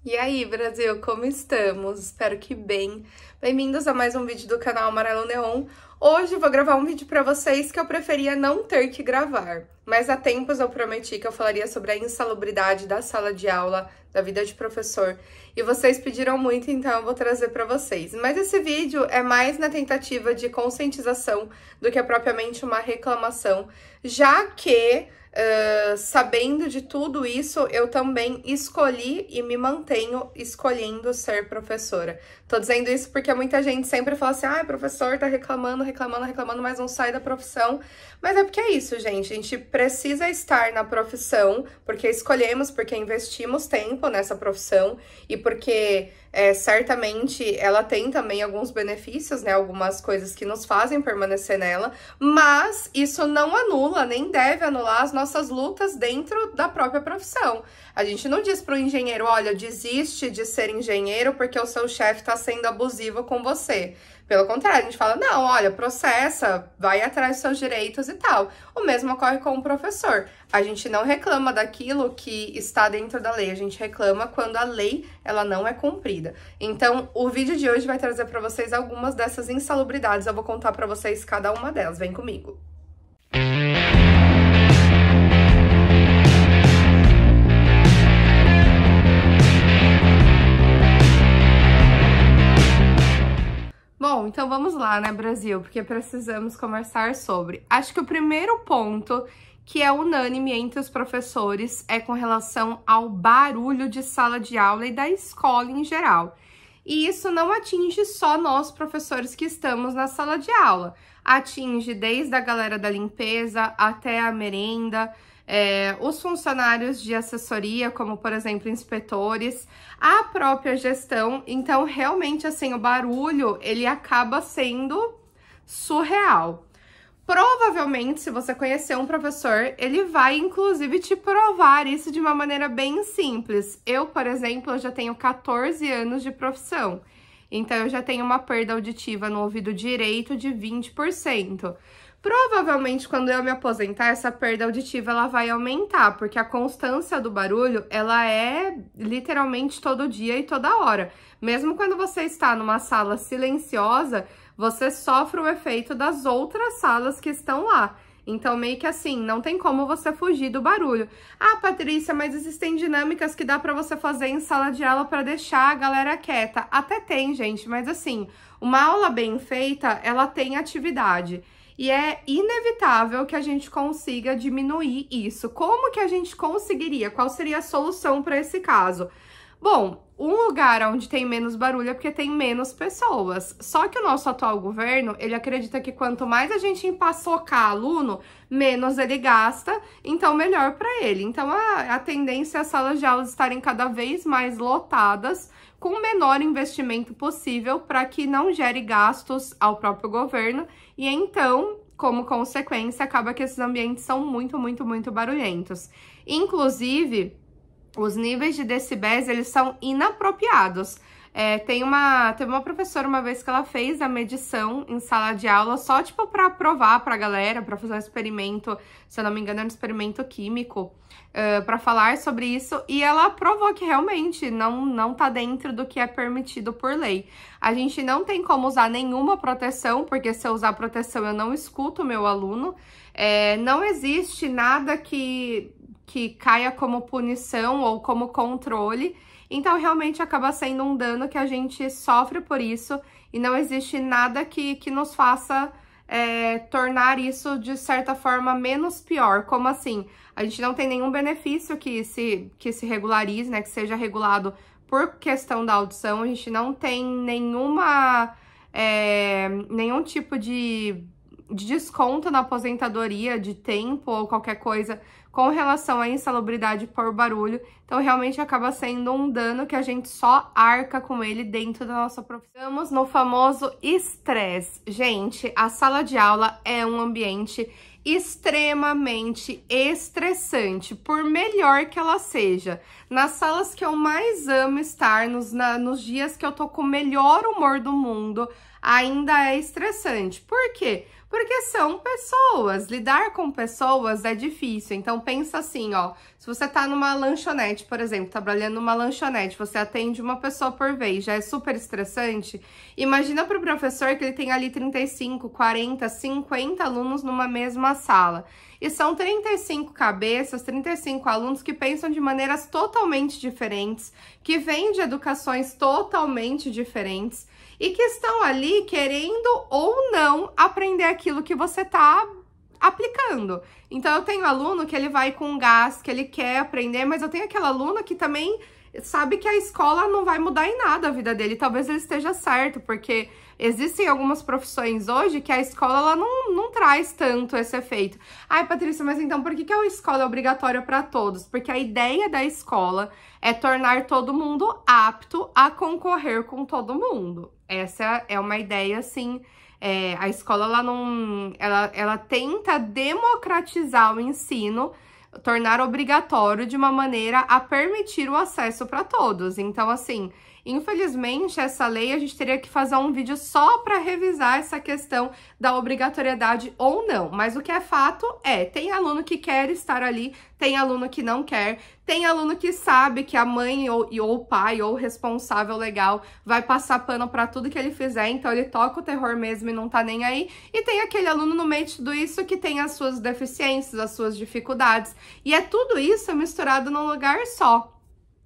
E aí, Brasil, como estamos? Espero que bem. Bem-vindos a mais um vídeo do canal Amarelo Neon. Hoje eu vou gravar um vídeo pra vocês que eu preferia não ter que gravar, mas há tempos eu prometi que eu falaria sobre a insalubridade da sala de aula, da vida de professor, e vocês pediram muito, então eu vou trazer pra vocês. Mas esse vídeo é mais na tentativa de conscientização do que propriamente uma reclamação, já que sabendo de tudo isso, eu também escolhi e me mantenho escolhendo ser professora. Tô dizendo isso porque muita gente sempre fala assim, professor tá reclamando, mas não sai da profissão. Mas é porque é isso, gente. A gente precisa estar na profissão porque escolhemos, porque investimos tempo nessa profissão e porque certamente ela tem também alguns benefícios, né? Algumas coisas que nos fazem permanecer nela, mas isso não anula, nem deve anular as nossas lutas dentro da própria profissão. A gente não diz pro engenheiro, olha, desiste de ser engenheiro porque o seu chefe tá sendo abusivo com você. Pelo contrário, a gente fala, não, olha, processa, vai atrás dos seus direitos e tal. O mesmo ocorre com o professor. A gente não reclama daquilo que está dentro da lei, a gente reclama quando a lei, ela não é cumprida. Então, o vídeo de hoje vai trazer para vocês algumas dessas insalubridades, eu vou contar para vocês cada uma delas, vem comigo. Bom, então vamos lá, né, Brasil? Porque precisamos conversar sobre. Acho que o primeiro ponto que é unânime entre os professores é com relação ao barulho de sala de aula e da escola em geral. E isso não atinge só nós, professores, que estamos na sala de aula. Atinge desde a galera da limpeza até a merenda, os funcionários de assessoria, como, por exemplo, inspetores, a própria gestão. Então, realmente, assim, o barulho, ele acaba sendo surreal. Provavelmente, se você conhecer um professor, ele vai, inclusive, te provar isso de uma maneira bem simples. Eu, por exemplo, eu já tenho 14 anos de profissão, então eu já tenho uma perda auditiva no ouvido direito de 20%. Provavelmente, quando eu me aposentar, essa perda auditiva ela vai aumentar, porque a constância do barulho, ela é literalmente todo dia e toda hora. Mesmo quando você está numa sala silenciosa, você sofre o efeito das outras salas que estão lá. Então, meio que assim, não tem como você fugir do barulho. Ah, Patrícia, mas existem dinâmicas que dá pra você fazer em sala de aula pra deixar a galera quieta. Até tem, gente, mas assim, uma aula bem feita, ela tem atividade. E é inevitável que a gente consiga diminuir isso. Como que a gente conseguiria? Qual seria a solução para esse caso? Bom, um lugar onde tem menos barulho é porque tem menos pessoas. Só que o nosso atual governo, ele acredita que quanto mais a gente empaçocar aluno, menos ele gasta, então melhor para ele. Então a tendência é as salas de aula estarem cada vez mais lotadas, com o menor investimento possível para que não gere gastos ao próprio governo e então, como consequência, acaba que esses ambientes são muito barulhentos. Inclusive, os níveis de decibéis, eles são inapropriados. Teve uma professora uma vez que ela fez a medição em sala de aula só, tipo, para provar pra galera, para fazer um experimento, se eu não me engano, era um experimento químico, para falar sobre isso, e ela provou que realmente não tá dentro do que é permitido por lei. A gente não tem como usar nenhuma proteção, porque se eu usar proteção eu não escuto o meu aluno, não existe nada que caia como punição ou como controle, então realmente acaba sendo um dano que a gente sofre por isso e não existe nada que nos faça tornar isso de certa forma menos pior. Como assim? A gente não tem nenhum benefício que se regularize, né, que seja regulado por questão da audição, a gente não tem nenhum tipo de desconto na aposentadoria de tempo ou qualquer coisa com relação à insalubridade por barulho, então realmente acaba sendo um dano que a gente só arca com ele dentro da nossa profissão. Estamos no famoso estresse. Gente, a sala de aula é um ambiente extremamente estressante, por melhor que ela seja. Nas salas que eu mais amo estar, nos dias que eu tô com o melhor humor do mundo, ainda é estressante. Por quê? Porque são pessoas, lidar com pessoas é difícil. Então pensa assim, ó, se Se você tá numa lanchonete, por exemplo, trabalhando numa lanchonete, você atende uma pessoa por vez, já é super estressante. Imagina pro professor que ele tem ali 35, 40, 50 alunos numa mesma sala. E são 35 cabeças, 35 alunos que pensam de maneiras totalmente diferentes, que vêm de educações totalmente diferentes e que estão ali querendo ou não aprender aquilo que você tá aplicando. Então, eu tenho aluno que ele vai com gás, que ele quer aprender, mas eu tenho aquele aluno que também sabe que a escola não vai mudar em nada a vida dele. Talvez ele esteja certo, porque existem algumas profissões hoje que a escola ela não traz tanto esse efeito. Ai, Patrícia, mas então por que a escola é obrigatória para todos? Porque a ideia da escola é tornar todo mundo apto a concorrer com todo mundo. Essa é uma ideia, assim... a escola ela tenta democratizar o ensino, tornar obrigatório de uma maneira a permitir o acesso para todos. Então, assim, infelizmente, essa lei a gente teria que fazer um vídeo só para revisar essa questão da obrigatoriedade ou não. Mas o que é fato tem aluno que quer estar ali, tem aluno que não quer, tem aluno que sabe que a mãe ou o pai ou o responsável legal vai passar pano para tudo que ele fizer, então ele toca o terror mesmo e não tá nem aí. E tem aquele aluno no meio de tudo isso que tem as suas deficiências, as suas dificuldades. E é tudo isso misturado num lugar só.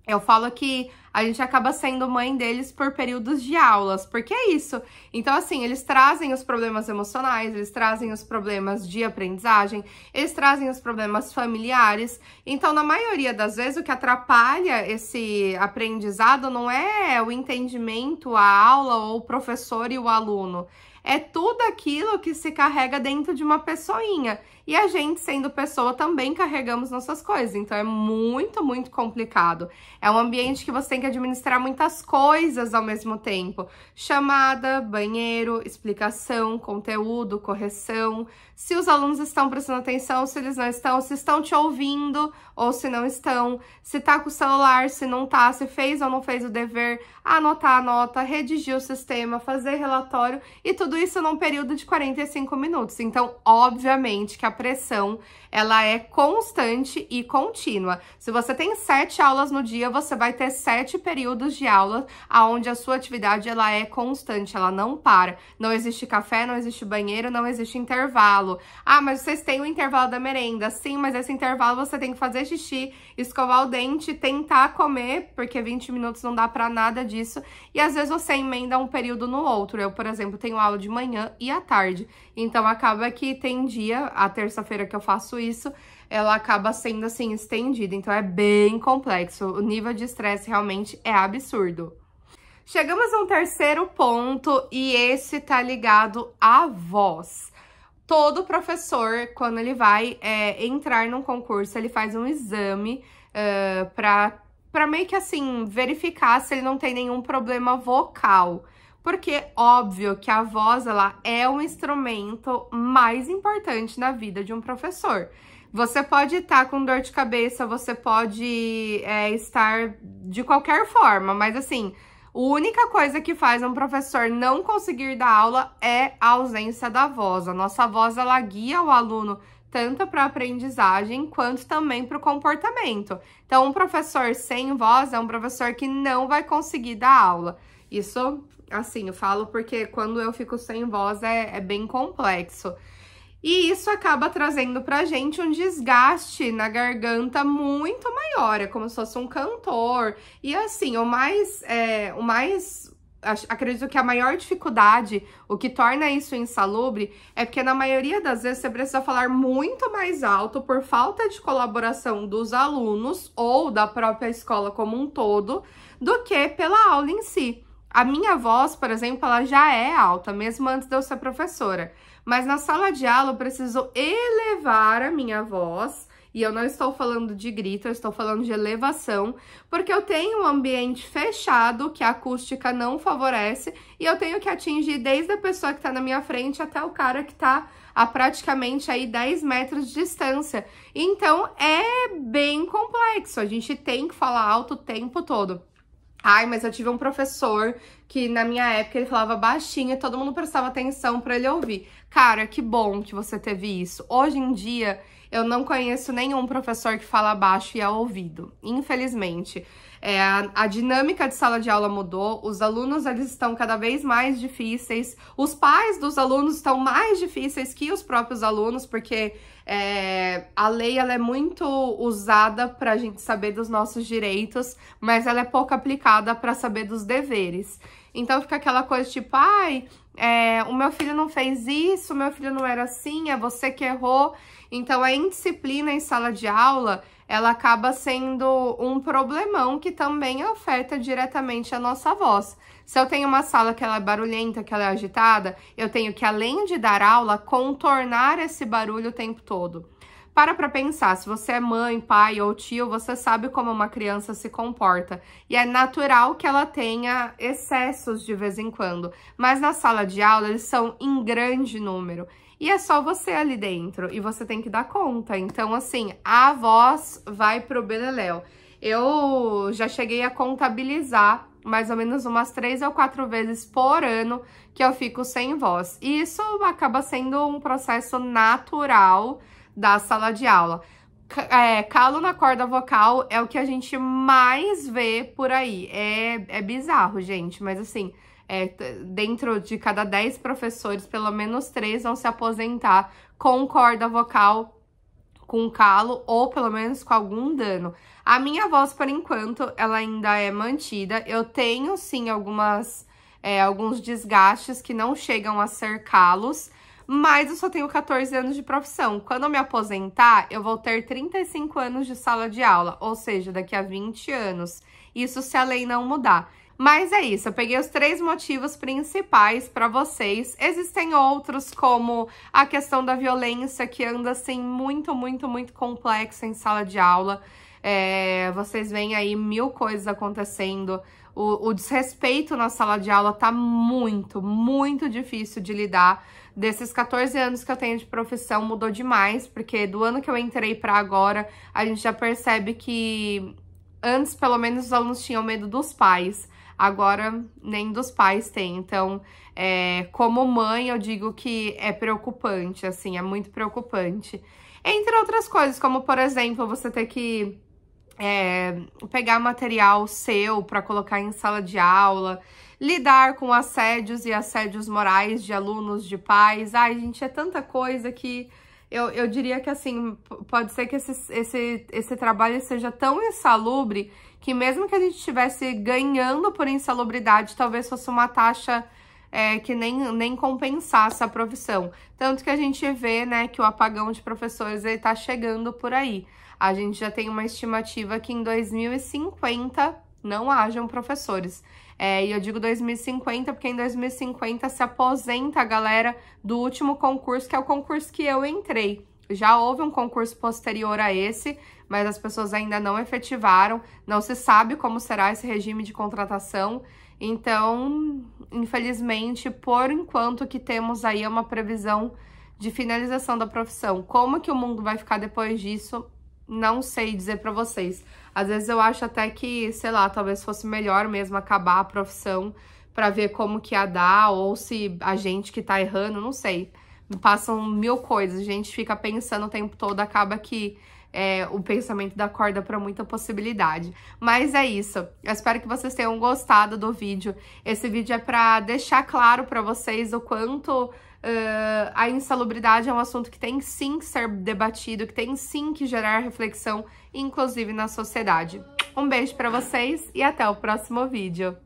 Eu falo que a gente acaba sendo mãe deles por períodos de aulas, porque é isso. Então, assim, eles trazem os problemas emocionais, eles trazem os problemas de aprendizagem, eles trazem os problemas familiares. Então, na maioria das vezes, o que atrapalha esse aprendizado não é o entendimento, a aula ou o professor e o aluno. É tudo aquilo que se carrega dentro de uma pessoinha. E a gente, sendo pessoa, também carregamos nossas coisas. Então, é muito, muito complicado. É um ambiente que você tem que administrar muitas coisas ao mesmo tempo. Chamada, banheiro, explicação, conteúdo, correção. Se os alunos estão prestando atenção, se eles não estão, se estão te ouvindo ou se não estão. Se tá com o celular, se não tá, se fez ou não fez o dever. Anotar a nota, redigir o sistema, fazer relatório. E tudo isso num período de 45 minutos. Então, obviamente que a pressão, ela é constante e contínua. Se você tem 7 aulas no dia, você vai ter 7 períodos de aula, onde a sua atividade, ela é constante, ela não para. Não existe café, não existe banheiro, não existe intervalo. Ah, mas vocês têm o intervalo da merenda. Sim, mas esse intervalo você tem que fazer xixi, escovar o dente, tentar comer, porque 20 minutos não dá pra nada disso. E às vezes você emenda um período no outro. Eu, por exemplo, tenho aula de manhã e à tarde. Então, acaba que tem dia, a terça-feira que eu faço isso, ela acaba sendo, assim, estendida. Então, é bem complexo. O nível de estresse realmente é absurdo. Chegamos a um terceiro ponto e esse tá ligado à voz. Todo professor, quando ele vai entrar num concurso, ele faz um exame pra meio que, assim, verificar se ele não tem nenhum problema vocal. Porque, óbvio, que a voz, ela é o instrumento mais importante na vida de um professor. Você pode estar com dor de cabeça, você pode estar de qualquer forma, mas, assim, a única coisa que faz um professor não conseguir dar aula é a ausência da voz. A nossa voz, ela guia o aluno tanto para a aprendizagem quanto também para o comportamento. Então, um professor sem voz é um professor que não vai conseguir dar aula. Isso, assim, eu falo porque quando eu fico sem voz é bem complexo. E isso acaba trazendo pra gente um desgaste na garganta muito maior, é como se fosse um cantor. E assim, acredito que a maior dificuldade, o que torna isso insalubre, é porque na maioria das vezes você precisa falar muito mais alto por falta de colaboração dos alunos ou da própria escola como um todo, do que pela aula em si. A minha voz, por exemplo, ela já é alta, mesmo antes de eu ser professora. Mas na sala de aula eu preciso elevar a minha voz, e eu não estou falando de grito, eu estou falando de elevação, porque eu tenho um ambiente fechado que a acústica não favorece, e eu tenho que atingir desde a pessoa que está na minha frente até o cara que está a praticamente aí 10 metros de distância. Então é bem complexo, a gente tem que falar alto o tempo todo. Ai, mas eu tive um professor que na minha época ele falava baixinho e todo mundo prestava atenção pra ele ouvir. Cara, que bom que você teve isso. Hoje em dia Eu não conheço nenhum professor que fala baixo e ao ouvido, infelizmente. A dinâmica de sala de aula mudou, os alunos eles estão cada vez mais difíceis, os pais dos alunos estão mais difíceis que os próprios alunos, porque a lei ela é muito usada para a gente saber dos nossos direitos, mas ela é pouco aplicada para saber dos deveres. Então fica aquela coisa tipo, ai, o meu filho não fez isso, o meu filho não era assim, é você que errou. Então a indisciplina em sala de aula, ela acaba sendo um problemão que também afeta diretamente a nossa voz. Se eu tenho uma sala que ela é barulhenta, que ela é agitada, eu tenho que, além de dar aula, contornar esse barulho o tempo todo. Para pensar, se você é mãe, pai ou tio, você sabe como uma criança se comporta. E é natural que ela tenha excessos de vez em quando. Mas na sala de aula, eles são em grande número. E é só você ali dentro, e você tem que dar conta. Então, assim, a voz vai pro beleléu. Eu já cheguei a contabilizar mais ou menos umas 3 ou 4 vezes por ano que eu fico sem voz. E isso acaba sendo um processo natural da sala de aula. Calo na corda vocal é o que a gente mais vê por aí. É bizarro, gente, mas assim... dentro de cada 10 professores, pelo menos 3 vão se aposentar com corda vocal, com calo ou pelo menos com algum dano. A minha voz, por enquanto, ela ainda é mantida. Eu tenho, sim, alguns desgastes que não chegam a ser calos, mas eu só tenho 14 anos de profissão. Quando eu me aposentar, eu vou ter 35 anos de sala de aula, ou seja, daqui a 20 anos. Isso se a lei não mudar. Mas é isso, eu peguei os 3 motivos principais para vocês. Existem outros, como a questão da violência, que anda, assim, muito complexa em sala de aula. Vocês veem aí 1000 coisas acontecendo. O desrespeito na sala de aula tá muito difícil de lidar. Desses 14 anos que eu tenho de profissão, mudou demais, porque do ano que eu entrei para agora, a gente já percebe que antes, pelo menos, os alunos tinham medo dos pais. Agora, nem dos pais tem. Então, como mãe, eu digo que é preocupante, assim, é muito preocupante. Entre outras coisas, como, por exemplo, você ter que pegar material seu para colocar em sala de aula, lidar com assédios e assédios morais de alunos, de pais. Ai, gente, é tanta coisa que eu diria que, assim, pode ser que esse trabalho seja tão insalubre que mesmo que a gente estivesse ganhando por insalubridade, talvez fosse uma taxa que nem compensasse a profissão. Tanto que a gente vê, né, que o apagão de professores ele tá chegando por aí. A gente já tem uma estimativa que em 2050 não hajam professores. E eu digo 2050 porque em 2050 se aposenta a galera do último concurso, que é o concurso que eu entrei. Já houve um concurso posterior a esse, mas as pessoas ainda não efetivaram. Não se sabe como será esse regime de contratação. Então, infelizmente, por enquanto que temos aí uma previsão de finalização da profissão. Como que o mundo vai ficar depois disso, não sei dizer pra vocês. Às vezes eu acho até que, sei lá, talvez fosse melhor mesmo acabar a profissão pra ver como que ia dar, ou se a gente que tá errando, não sei. Passam 1000 coisas, a gente fica pensando o tempo todo, acaba que o pensamento dá corda para muita possibilidade. Mas é isso, eu espero que vocês tenham gostado do vídeo. Esse vídeo é para deixar claro para vocês o quanto a insalubridade é um assunto que tem sim que ser debatido, que tem sim que gerar reflexão, inclusive na sociedade. Um beijo para vocês e até o próximo vídeo.